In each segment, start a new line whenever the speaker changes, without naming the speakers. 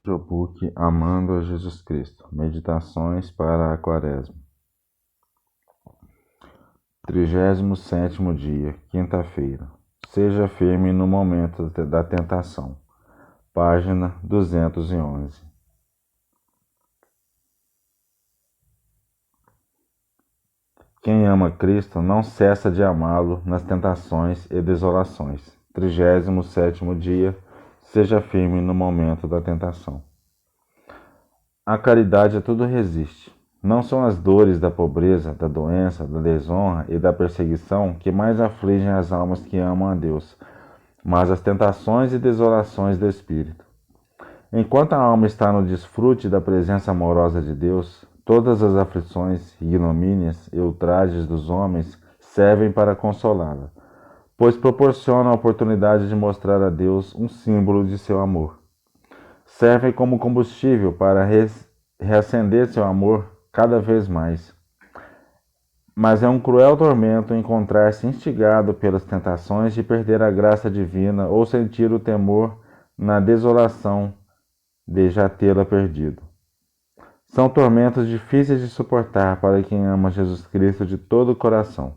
Audiobook Amando a Jesus Cristo. Meditações para a Quaresma. 37º dia, quinta-feira. Seja firme no momento da tentação. Página 211. Quem ama Cristo não cessa de amá-lo nas tentações e desolações. 37º dia. Seja firme no momento da tentação. A caridade a tudo resiste. Não são as dores da pobreza, da doença, da desonra e da perseguição que mais afligem as almas que amam a Deus, mas as tentações e desolações do espírito. Enquanto a alma está no desfrute da presença amorosa de Deus, todas as aflições, ignomínias e ultrajes dos homens servem para consolá-la, pois proporcionam a oportunidade de mostrar a Deus um símbolo de seu amor. Servem como combustível para reacender seu amor cada vez mais. Mas é um cruel tormento encontrar-se instigado pelas tentações de perder a graça divina ou sentir o temor na desolação de já tê-la perdido. São tormentos difíceis de suportar para quem ama Jesus Cristo de todo o coração.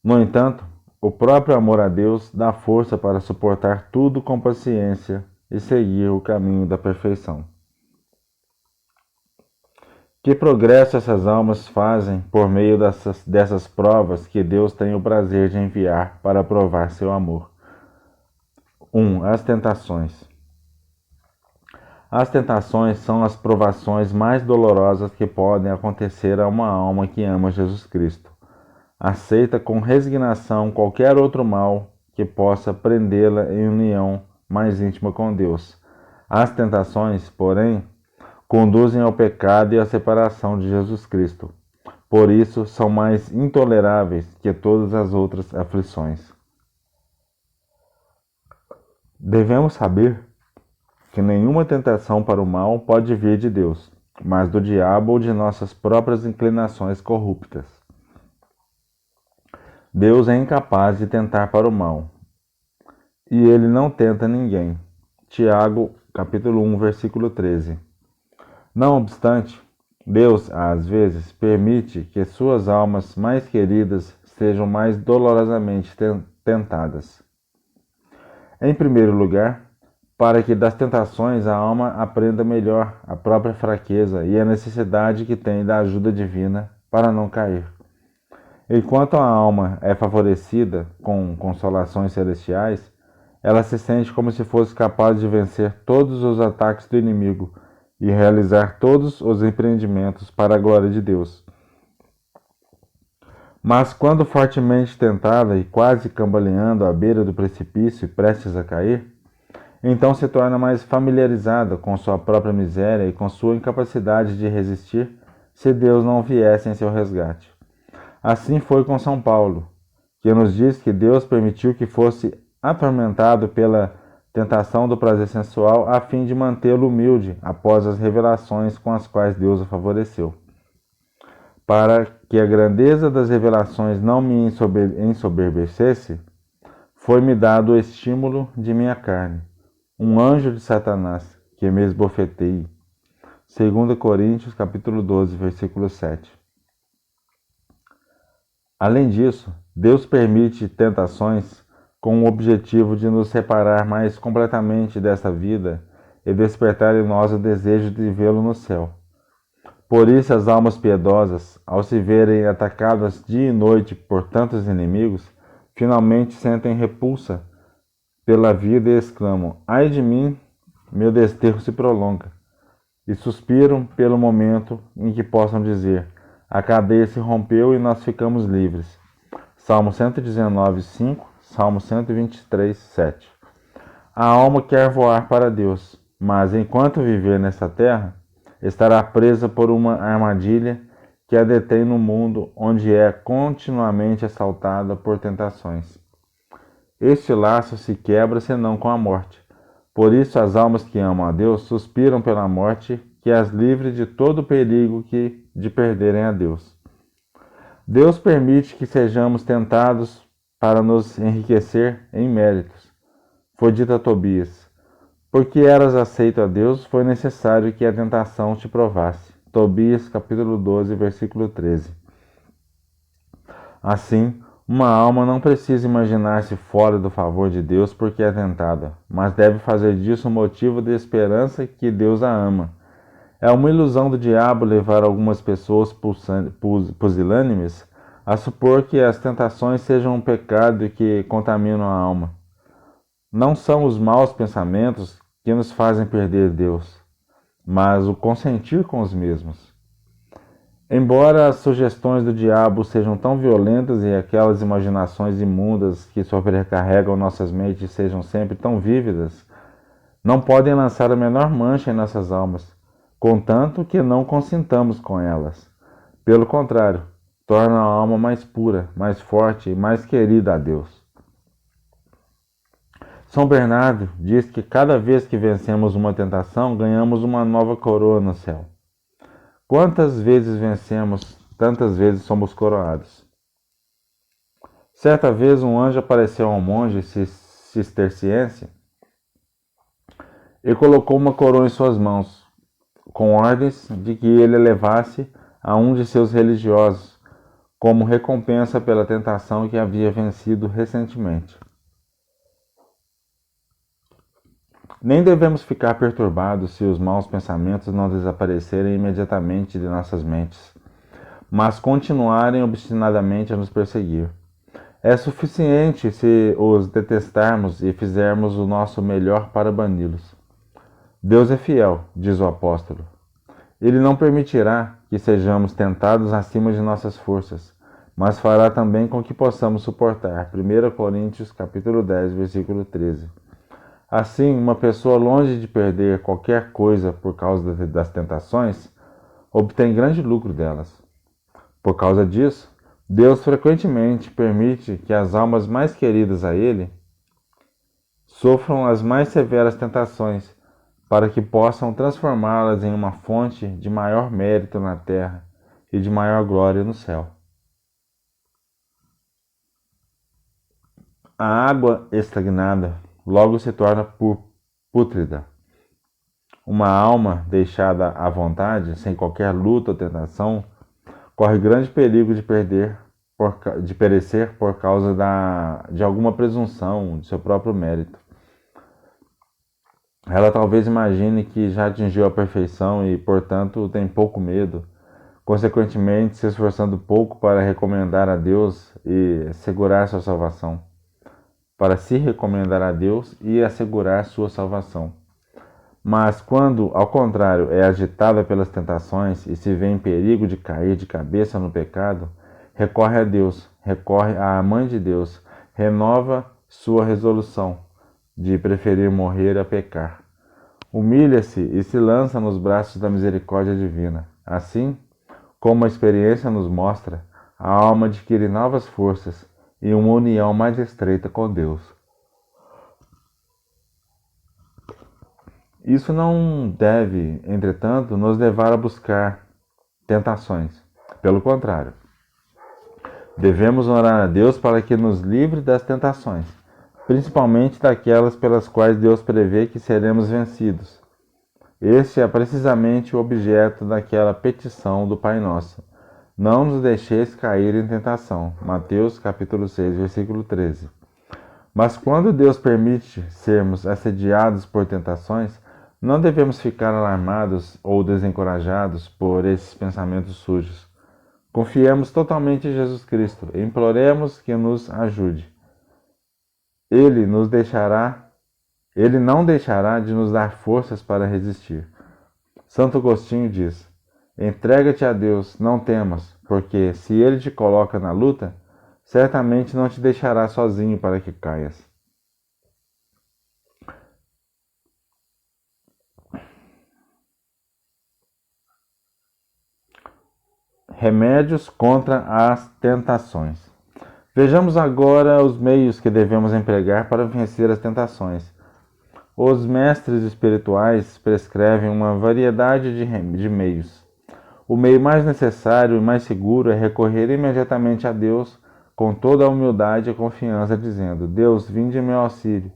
No entanto, o próprio amor a Deus dá força para suportar tudo com paciência e seguir o caminho da perfeição. Que progresso essas almas fazem por meio dessas provas que Deus tem o prazer de enviar para provar seu amor. 1. As tentações. As tentações são as provações mais dolorosas que podem acontecer a uma alma que ama Jesus Cristo. Aceita com resignação qualquer outro mal que possa prendê-la em união mais íntima com Deus. As tentações, porém, conduzem ao pecado e à separação de Jesus Cristo. Por isso, são mais intoleráveis que todas as outras aflições. Devemos saber que nenhuma tentação para o mal pode vir de Deus, mas do diabo ou de nossas próprias inclinações corruptas. Deus é incapaz de tentar para o mal, e ele não tenta ninguém. Tiago, capítulo 1, versículo 13. Não obstante, Deus, às vezes, permite que suas almas mais queridas sejam mais dolorosamente tentadas. Em primeiro lugar, para que das tentações a alma aprenda melhor a própria fraqueza e a necessidade que tem da ajuda divina para não cair. Enquanto a alma é favorecida com consolações celestiais, ela se sente como se fosse capaz de vencer todos os ataques do inimigo e realizar todos os empreendimentos para a glória de Deus. Mas quando fortemente tentada e quase cambaleando à beira do precipício e prestes a cair, então se torna mais familiarizada com sua própria miséria e com sua incapacidade de resistir se Deus não viesse em seu resgate. Assim foi com São Paulo, que nos diz que Deus permitiu que fosse atormentado pela tentação do prazer sensual a fim de mantê-lo humilde após as revelações com as quais Deus o favoreceu. Para que a grandeza das revelações não me ensoberbecesse, foi-me dado o estímulo de minha carne, um anjo de Satanás, que me esbofeteie. 2 Coríntios, capítulo 12, versículo 7. Além disso, Deus permite tentações com o objetivo de nos separar mais completamente dessa vida e despertar em nós o desejo de vê-lo no céu. Por isso, as almas piedosas, ao se verem atacadas dia e noite por tantos inimigos, finalmente sentem repulsa pela vida e exclamam: ai de mim, meu desterro se prolonga, e suspiram pelo momento em que possam dizer: a cadeia se rompeu e nós ficamos livres. Salmo 119, 5, Salmo 123, 7. A alma quer voar para Deus, mas enquanto viver nesta terra, estará presa por uma armadilha que a detém no mundo onde é continuamente assaltada por tentações. Este laço se quebra senão com a morte. Por isso as almas que amam a Deus suspiram pela morte que as livre de todo o perigo de perderem a Deus. Deus permite que sejamos tentados para nos enriquecer em méritos. foi dito a Tobias: porque eras aceito a Deus, foi necessário que a tentação te provasse. Tobias, capítulo 12, versículo 13. Assim, uma alma não precisa imaginar-se fora do favor de Deus porque é tentada, mas deve fazer disso um motivo de esperança que Deus a ama. É uma ilusão do diabo levar algumas pessoas pusilânimes a supor que as tentações sejam um pecado que contaminam a alma. Não são os maus pensamentos que nos fazem perder Deus, mas o consentir com os mesmos. Embora as sugestões do diabo sejam tão violentas e aquelas imaginações imundas que sobrecarregam nossas mentes sejam sempre tão vívidas, não podem lançar a menor mancha em nossas almas, contanto que não consintamos com elas. Pelo contrário, tornam a alma mais pura, mais forte e mais querida a Deus. São Bernardo diz que cada vez que vencemos uma tentação, ganhamos uma nova coroa no céu. Quantas vezes vencemos, tantas vezes somos coroados. Certa vez um anjo apareceu a um monge cisterciense e colocou uma coroa em suas mãos, com ordens de que ele levasse a um de seus religiosos, como recompensa pela tentação que havia vencido recentemente. Nem devemos ficar perturbados se os maus pensamentos não desaparecerem imediatamente de nossas mentes, mas continuarem obstinadamente a nos perseguir. É suficiente se os detestarmos e fizermos o nosso melhor para bani-los. Deus é fiel, diz o apóstolo. Ele não permitirá que sejamos tentados acima de nossas forças, mas fará também com que possamos suportar. 1 Coríntios capítulo 10, versículo 13. Assim, uma pessoa longe de perder qualquer coisa por causa das tentações, obtém grande lucro delas. Por causa disso, Deus frequentemente permite que as almas mais queridas a Ele sofram as mais severas tentações, para que possam transformá-las em uma fonte de maior mérito na terra e de maior glória no céu. A água estagnada logo se torna pútrida. Uma alma deixada à vontade, sem qualquer luta ou tentação, corre grande perigo de perecer por causa de alguma presunção de seu próprio mérito. Ela talvez imagine que já atingiu a perfeição e, portanto, tem pouco medo, consequentemente se esforçando pouco para recomendar a Deus e assegurar sua salvação. Para se recomendar a Deus e assegurar sua salvação. Mas quando, ao contrário, é agitada pelas tentações e se vê em perigo de cair de cabeça no pecado, recorre a Deus, recorre à Mãe de Deus, renova sua resolução de preferir morrer a pecar. Humilha-se e se lança nos braços da misericórdia divina. Assim, como a experiência nos mostra, a alma adquire novas forças e uma união mais estreita com Deus. Isso não deve, entretanto, nos levar a buscar tentações. Pelo contrário, devemos orar a Deus para que nos livre das tentações, principalmente daquelas pelas quais Deus prevê que seremos vencidos. Este é precisamente o objeto daquela petição do Pai Nosso. Não nos deixeis cair em tentação. Mateus capítulo 6, versículo 13. Mas quando Deus permite sermos assediados por tentações, não devemos ficar alarmados ou desencorajados por esses pensamentos sujos. Confiemos totalmente em Jesus Cristo e imploremos que nos ajude. Ele não deixará de nos dar forças para resistir. Santo Agostinho diz: entrega-te a Deus, não temas, porque se Ele te coloca na luta, certamente não te deixará sozinho para que caias. Remédios contra as tentações. Vejamos agora os meios que devemos empregar para vencer as tentações. Os mestres espirituais prescrevem uma variedade de meios. O meio mais necessário e mais seguro é recorrer imediatamente a Deus com toda a humildade e confiança, dizendo: Deus, vinde em meu auxílio.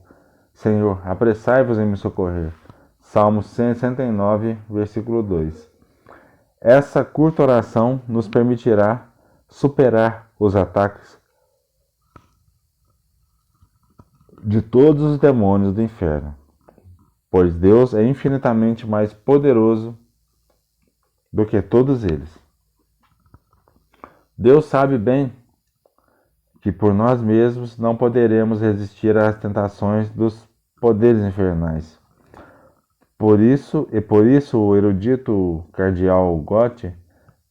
Senhor, apressai-vos em me socorrer. Salmo 169, versículo 2. Essa curta oração nos permitirá superar os ataques de todos os demônios do inferno, pois Deus é infinitamente mais poderoso do que todos eles. Deus sabe bem que por nós mesmos não poderemos resistir às tentações dos poderes infernais. Por isso o erudito cardeal Gotti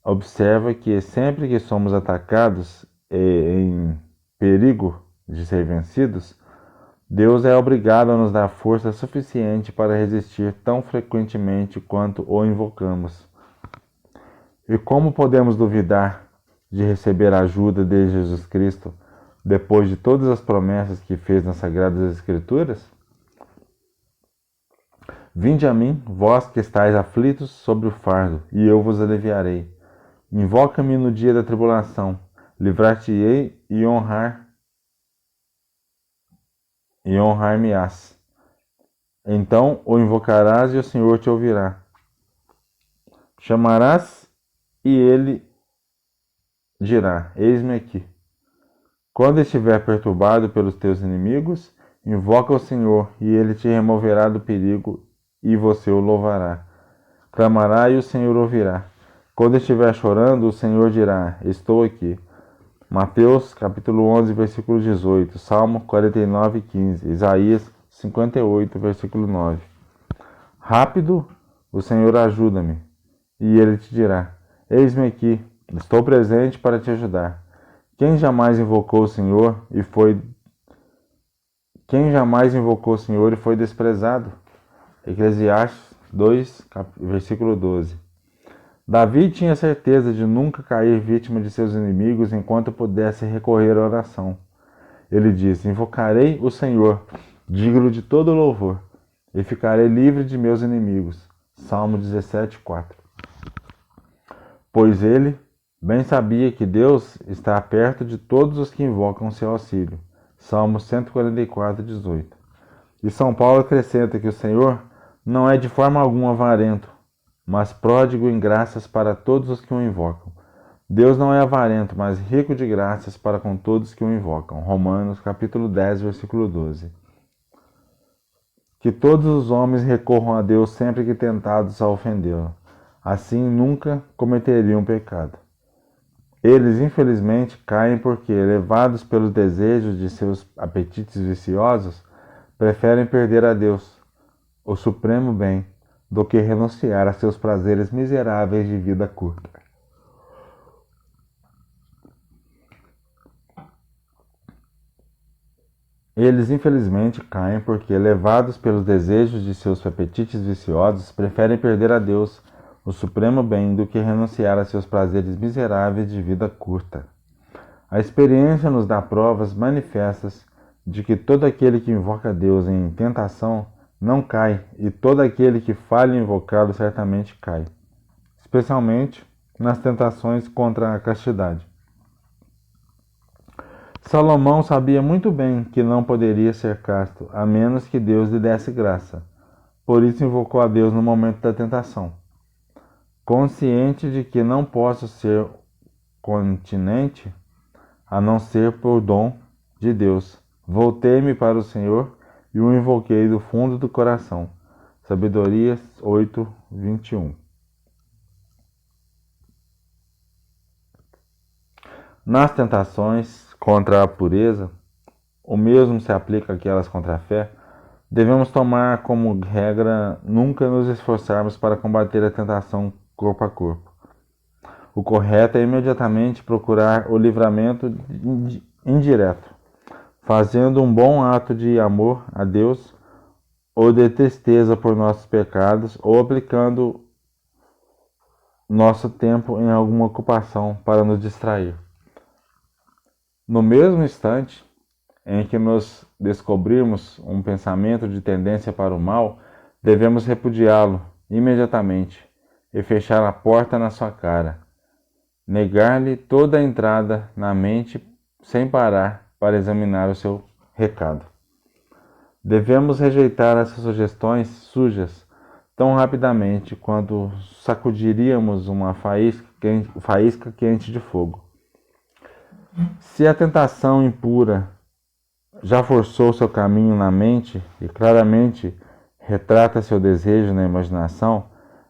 observa que sempre que somos atacados em perigo de ser vencidos, Deus é obrigado a nos dar força suficiente para resistir tão frequentemente quanto o invocamos. E como podemos duvidar de receber a ajuda de Jesus Cristo depois de todas as promessas que fez nas Sagradas Escrituras? Vinde a mim, vós que estáis aflitos sobre o fardo, e eu vos aliviarei. Invoca-me no dia da tribulação, livrar-te-ei e honrar-me-ás. Então o invocarás e o Senhor te ouvirá. Chamarás e ele dirá: Eis-me aqui. Quando estiver perturbado pelos teus inimigos, invoca o Senhor e ele te removerá do perigo e você o louvará. Clamará e o Senhor ouvirá. Quando estiver chorando, o Senhor dirá: Estou aqui. Mateus capítulo 11, versículo 18, Salmo 49, 15, Isaías 58, versículo 9. Rápido, o Senhor ajuda-me, e ele te dirá: Eis-me aqui, estou presente para te ajudar. Quem jamais invocou o Senhor e foi desprezado? Eclesiastes 2, versículo 12. Davi tinha certeza de nunca cair vítima de seus inimigos enquanto pudesse recorrer à oração. Ele disse: Invocarei o Senhor, digno de todo louvor, e ficarei livre de meus inimigos. Salmo 17, 4. Pois ele bem sabia que Deus está perto de todos os que invocam seu auxílio. Salmo 144, 18. E São Paulo acrescenta que o Senhor não é de forma alguma avarento, mas pródigo em graças para todos os que o invocam. Deus não é avarento, mas rico de graças para com todos que o invocam. Romanos capítulo 10, versículo 12. Que todos os homens recorram a Deus sempre que tentados a ofendê-lo. Assim nunca cometeriam pecado. Eles, infelizmente, caem porque, levados pelos desejos de seus apetites viciosos, preferem perder a Deus, o supremo bem, do que renunciar a seus prazeres miseráveis de vida curta. Eles, infelizmente, caem porque, levados pelos desejos de seus apetites viciosos, preferem perder a Deus, o supremo bem, do que renunciar a seus prazeres miseráveis de vida curta. A experiência nos dá provas manifestas de que todo aquele que invoca a Deus em tentação não cai, e todo aquele que falha em invocá-lo certamente cai, especialmente nas tentações contra a castidade. Salomão sabia muito bem que não poderia ser casto, a menos que Deus lhe desse graça. Por isso invocou a Deus no momento da tentação. Consciente de que não posso ser continente, a não ser por dom de Deus, voltei-me para o Senhor e o invoquei do fundo do coração. Sabedoria 8, 21. Nas tentações contra a pureza, o mesmo se aplica àquelas contra a fé, devemos tomar como regra nunca nos esforçarmos para combater a tentação corpo a corpo. O correto é imediatamente procurar o livramento indireto, fazendo um bom ato de amor a Deus ou de tristeza por nossos pecados, ou aplicando nosso tempo em alguma ocupação para nos distrair. No mesmo instante em que nos descobrirmos um pensamento de tendência para o mal, devemos repudiá-lo imediatamente e fechar a porta na sua cara, negar-lhe toda a entrada na mente sem parar para examinar o seu recado. Devemos rejeitar essas sugestões sujas tão rapidamente quanto sacudiríamos uma faísca quente de fogo. Se a tentação impura já forçou seu caminho na mente e claramente retrata seu desejo na imaginação,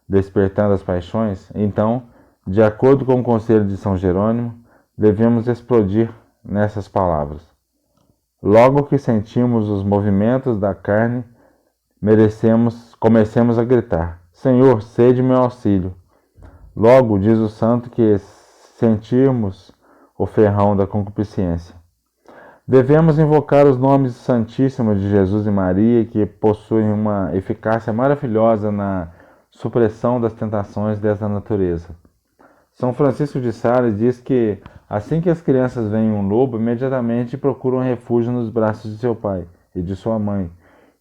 despertando as paixões, então, de acordo com o conselho de São Jerônimo, devemos explodir nessas palavras. Logo que sentimos os movimentos da carne, comecemos a gritar: Senhor, sede meu auxílio. Logo, diz o santo, que sentirmos o ferrão da concupiscência. Devemos invocar os nomes santíssimos de Jesus e Maria, que possuem uma eficácia maravilhosa na supressão das tentações dessa natureza. São Francisco de Sales diz que, assim que as crianças veem um lobo, imediatamente procuram refúgio nos braços de seu pai e de sua mãe,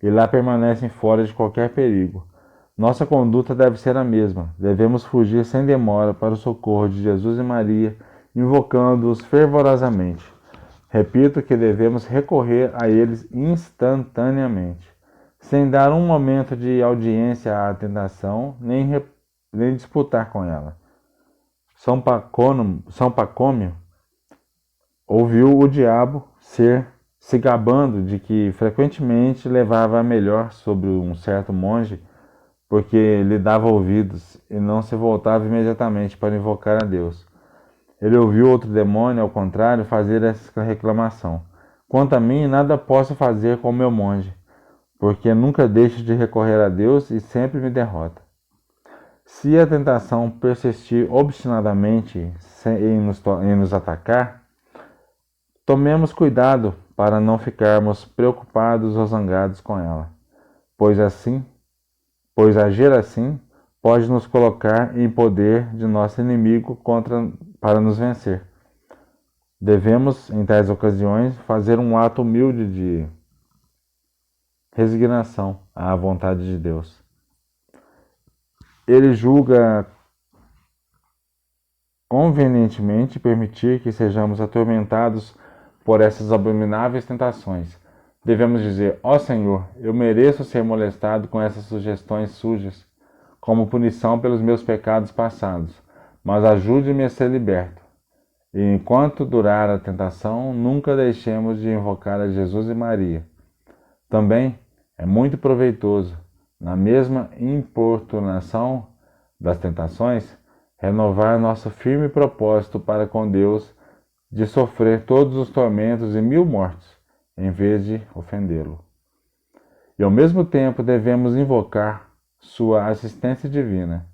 e lá permanecem fora de qualquer perigo. Nossa conduta deve ser a mesma. Devemos fugir sem demora para o socorro de Jesus e Maria, invocando-os fervorosamente. Repito que devemos recorrer a eles instantaneamente, sem dar um momento de audiência à tentação, nem disputar com ela. São Pacômio ouviu o diabo se gabando de que frequentemente levava a melhor sobre um certo monge, porque lhe dava ouvidos e não se voltava imediatamente para invocar a Deus. Ele ouviu outro demônio, ao contrário, fazer essa reclamação: Quanto a mim, nada posso fazer com o meu monge, porque nunca deixo de recorrer a Deus e sempre me derrota. Se a tentação persistir obstinadamente em nos atacar, tomemos cuidado para não ficarmos preocupados ou zangados com ela, pois agir assim pode nos colocar em poder de nosso inimigo para nos vencer. Devemos, em tais ocasiões, fazer um ato humilde de resignação à vontade de Deus. Ele julga convenientemente permitir que sejamos atormentados por essas abomináveis tentações. Devemos dizer: ó Senhor, eu mereço ser molestado com essas sugestões sujas, como punição pelos meus pecados passados, mas ajude-me a ser liberto. E enquanto durar a tentação, nunca deixemos de invocar a Jesus e Maria. Também é muito proveitoso, na mesma importunação das tentações, renovar nosso firme propósito para com Deus de sofrer todos os tormentos e 1000 mortes, em vez de ofendê-lo. E ao mesmo tempo devemos invocar sua assistência divina.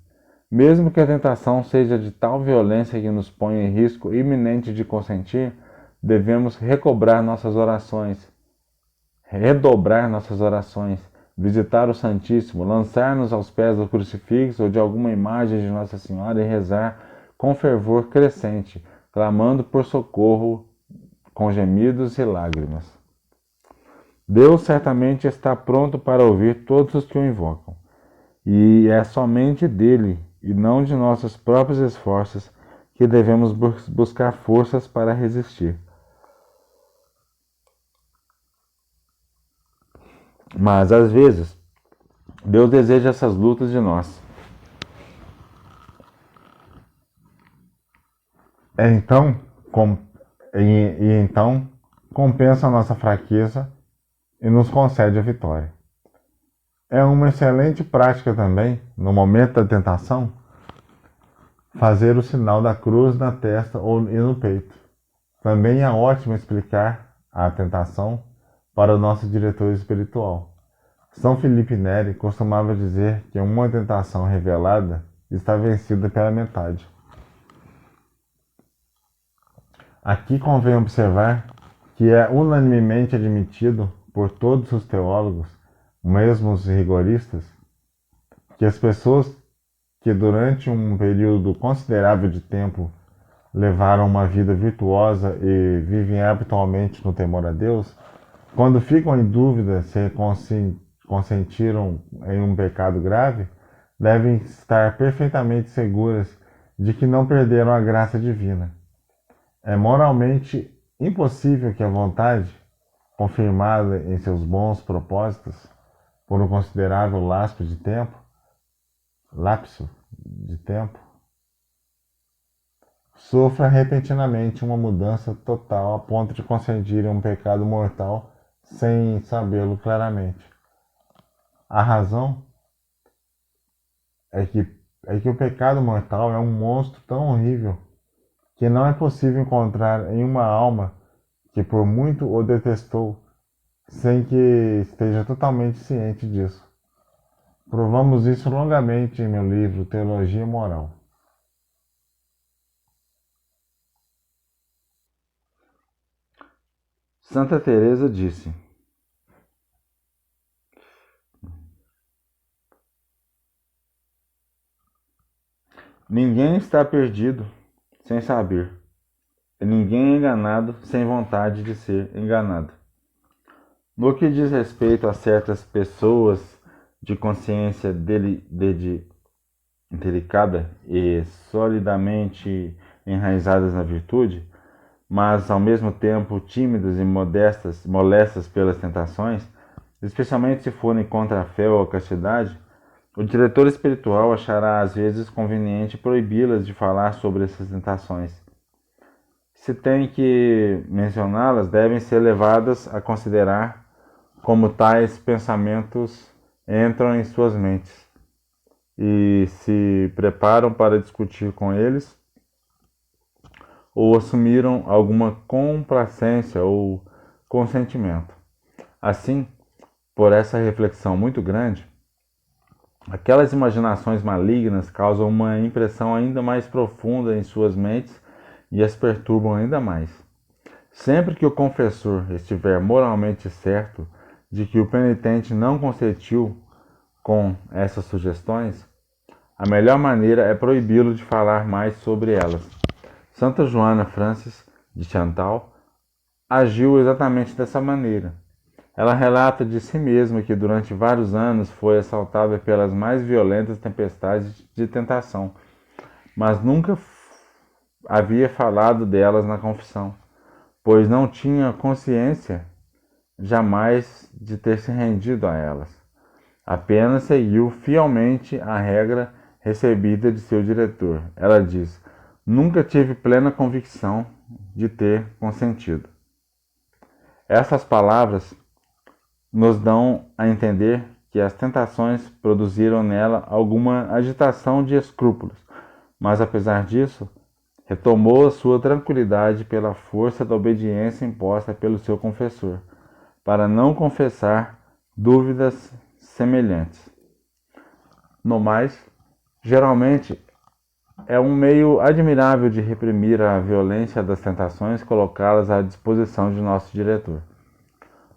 Mesmo que a tentação seja de tal violência que nos ponha em risco iminente de consentir, devemos redobrar nossas orações, visitar o Santíssimo, lançar-nos aos pés do crucifixo ou de alguma imagem de Nossa Senhora e rezar com fervor crescente, clamando por socorro com gemidos e lágrimas. Deus certamente está pronto para ouvir todos os que o invocam, e é somente dele e não de nossos próprios esforços que devemos buscar forças para resistir. Mas, às vezes, Deus deseja essas lutas de nós. Então compensa a nossa fraqueza e nos concede a vitória. É uma excelente prática também, no momento da tentação, fazer o sinal da cruz na testa e no peito. Também é ótimo explicar a tentação para o nosso diretor espiritual. São Felipe Neri costumava dizer que uma tentação revelada está vencida pela metade. Aqui convém observar que é unanimemente admitido por todos os teólogos, mesmo os rigoristas, que as pessoas que durante um período considerável de tempo levaram uma vida virtuosa e vivem habitualmente no temor a Deus, quando ficam em dúvida se consentiram em um pecado grave, devem estar perfeitamente seguras de que não perderam a graça divina. É moralmente impossível que a vontade
confirmada em seus bons propósitos por um considerável lapso de tempo, sofra repentinamente uma mudança total a ponto de consentir um pecado mortal sem sabê-lo claramente. A razão é que o pecado mortal é um monstro tão horrível que não é possível encontrar em uma alma que por muito o detestou sem que esteja totalmente ciente disso. Provamos isso longamente em meu livro Teologia Moral.
Santa Teresa disse: ninguém está perdido sem saber, e ninguém é enganado sem vontade de ser enganado. No que diz respeito a certas pessoas de consciência delicada e solidamente enraizadas na virtude, mas ao mesmo tempo tímidas e molestas pelas tentações, especialmente se forem contra a fé ou a castidade, o diretor espiritual achará às vezes conveniente proibi-las de falar sobre essas tentações. Se tem que mencioná-las, devem ser levadas a considerar como tais pensamentos entram em suas mentes e se preparam para discutir com eles ou assumiram alguma complacência ou consentimento. Assim, por essa reflexão muito grande, aquelas imaginações malignas causam uma impressão ainda mais profunda em suas mentes e as perturbam ainda mais. Sempre que o confessor estiver moralmente certo de que o penitente não consentiu com essas sugestões, a melhor maneira é proibi-lo de falar mais sobre elas. Santa Joana Francis de Chantal agiu exatamente dessa maneira. Ela relata de si mesma que durante vários anos foi assaltada pelas mais violentas tempestades de tentação, mas nunca havia falado delas na confissão, pois não tinha consciência jamais de ter se rendido a elas. Apenas seguiu fielmente a regra recebida de seu diretor. Ela diz: nunca tive plena convicção de ter consentido. Essas palavras nos dão a entender que as tentações produziram nela alguma agitação de escrúpulos, mas apesar disso, retomou a sua tranquilidade pela força da obediência imposta pelo seu confessor, para não confessar dúvidas semelhantes. No mais, geralmente é um meio admirável de reprimir a violência das tentações colocá-las à disposição de nosso diretor.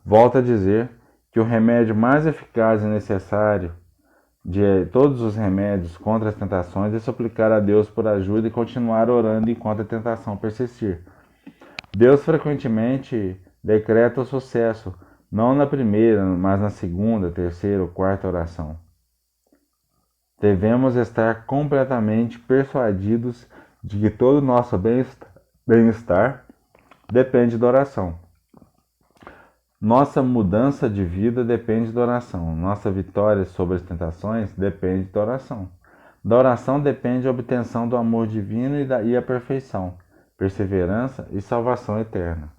Volto a dizer que o remédio mais eficaz e necessário de todos os remédios contra as tentações é suplicar a Deus por ajuda e continuar orando enquanto a tentação persistir. Deus frequentemente decreta o sucesso, não na primeira, mas na segunda, terceira ou quarta oração. Devemos estar completamente persuadidos de que todo o nosso bem-estar depende da oração. Nossa mudança de vida depende da oração. Nossa vitória sobre as tentações depende da oração. Da oração depende a obtenção do amor divino e a perfeição, perseverança e salvação eterna.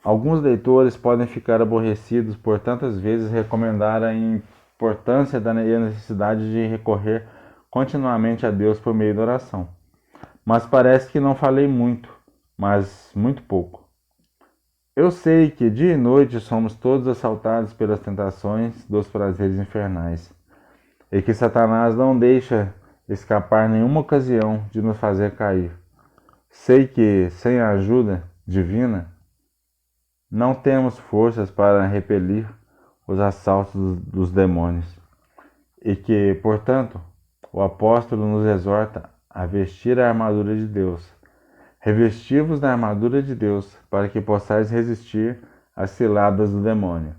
Alguns leitores podem ficar aborrecidos por tantas vezes recomendar a importância e a necessidade de recorrer continuamente a Deus por meio da oração. Mas parece que não falei muito, mas muito pouco. Eu sei que dia e noite somos todos assaltados pelas tentações dos prazeres infernais, e que Satanás não deixa escapar nenhuma ocasião de nos fazer cair. Sei que, sem a ajuda divina, não temos forças para repelir os assaltos dos demônios, e que, portanto, o apóstolo nos exorta a vestir a armadura de Deus. Revesti-vos da armadura de Deus, para que possais resistir às ciladas do demônio,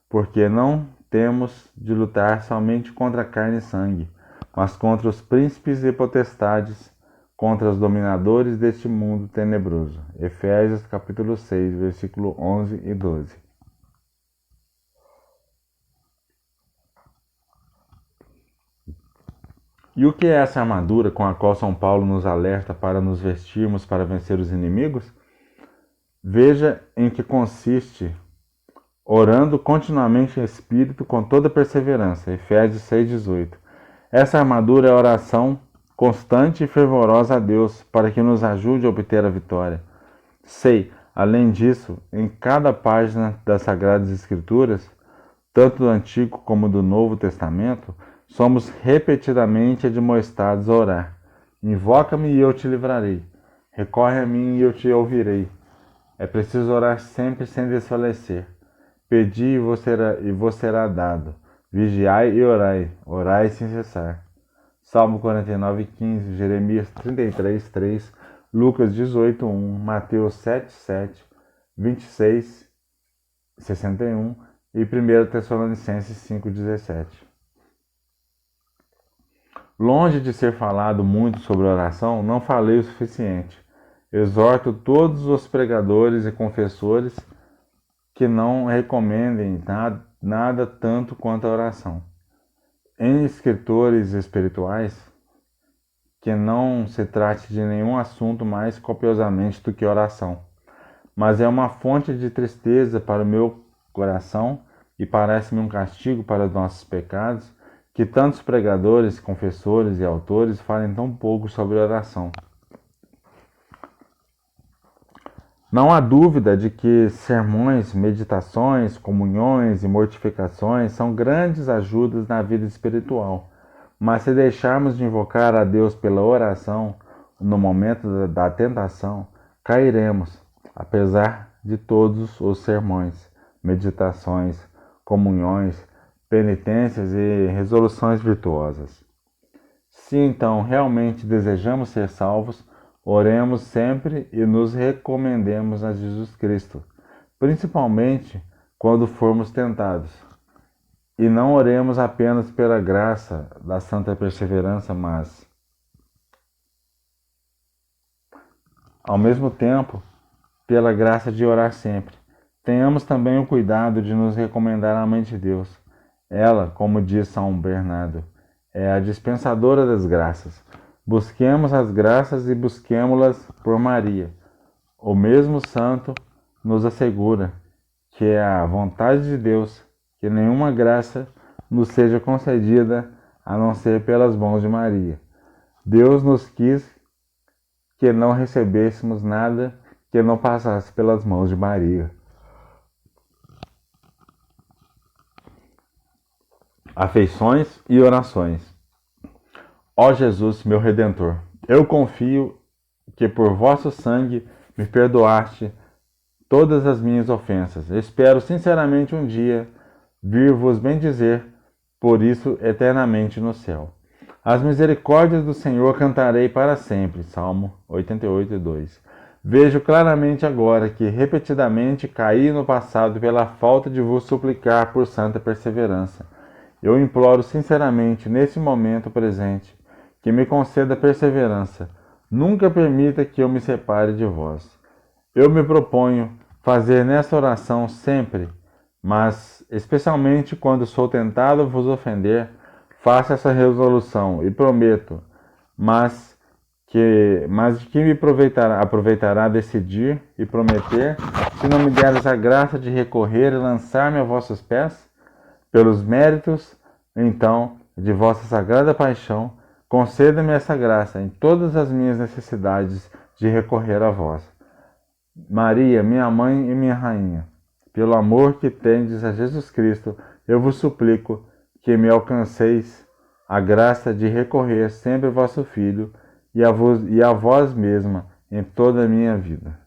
porque não temos de lutar somente contra carne e sangue, mas contra os príncipes e potestades, contra os dominadores deste mundo tenebroso. Efésios capítulo 6, versículo 11 e 12. E o que é essa armadura com a qual São Paulo nos alerta para nos vestirmos para vencer os inimigos? Veja em que consiste: orando continuamente em espírito com toda perseverança. Efésios 6,18. Essa armadura é a oração constante e fervorosa a Deus para que nos ajude a obter a vitória. Além disso, em cada página das Sagradas Escrituras, tanto do Antigo como do Novo Testamento, somos repetidamente admoestados a orar. Invoca-me e eu te livrarei. Recorre a mim e eu te ouvirei. É preciso orar sempre sem desfalecer. Pedi e vos será dado. Vigiai e orai. Orai sem cessar. Salmo 49:15, Jeremias 33:3, Lucas 18:1, Mateus 7:7, 26:61 e 1 Tessalonicenses 5:17. Longe de ser falado muito sobre oração, não falei o suficiente. Exorto todos os pregadores e confessores que não recomendem nada tanto quanto a oração. Em escritores espirituais, que não se trate de nenhum assunto mais copiosamente do que oração, mas é uma fonte de tristeza para o meu coração e parece-me um castigo para os nossos pecados que tantos pregadores, confessores e autores falem tão pouco sobre oração. Não há dúvida de que sermões, meditações, comunhões e mortificações são grandes ajudas na vida espiritual, mas se deixarmos de invocar a Deus pela oração no momento da tentação, cairemos, apesar de todos os sermões, meditações, comunhões, penitências e resoluções virtuosas. Se então realmente desejamos ser salvos, oremos sempre e nos recomendemos a Jesus Cristo, principalmente quando formos tentados. E não oremos apenas pela graça da santa perseverança, mas, ao mesmo tempo, pela graça de orar sempre. Tenhamos também o cuidado de nos recomendar à Mãe de Deus. Ela, como diz São Bernardo, é a dispensadora das graças. Busquemos as graças e busquemo-las por Maria. O mesmo santo nos assegura que é a vontade de Deus que nenhuma graça nos seja concedida a não ser pelas mãos de Maria. Deus nos quis que não recebêssemos nada que não passasse pelas mãos de Maria. Afeições e orações. Ó Jesus, meu Redentor, eu confio que por vosso sangue me perdoaste todas as minhas ofensas. Espero sinceramente um dia vir vos bendizer, por isso eternamente no céu. As misericórdias do Senhor cantarei para sempre. Salmo 88:2. Vejo claramente agora que repetidamente caí no passado pela falta de vos suplicar por santa perseverança. Eu imploro sinceramente nesse momento presente que me conceda perseverança. Nunca permita que eu me separe de vós. Eu me proponho fazer nessa oração sempre, mas especialmente quando sou tentado a vos ofender, faço essa resolução e prometo, mas de que me aproveitará decidir e prometer, se não me deres a graça de recorrer e lançar-me a vossos pés? Pelos méritos, então, de vossa sagrada paixão, conceda-me essa graça em todas as minhas necessidades de recorrer a vós. Maria, minha mãe e minha rainha, pelo amor que tendes a Jesus Cristo, eu vos suplico que me alcanceis a graça de recorrer sempre a vosso Filho e a vós mesma em toda a minha vida.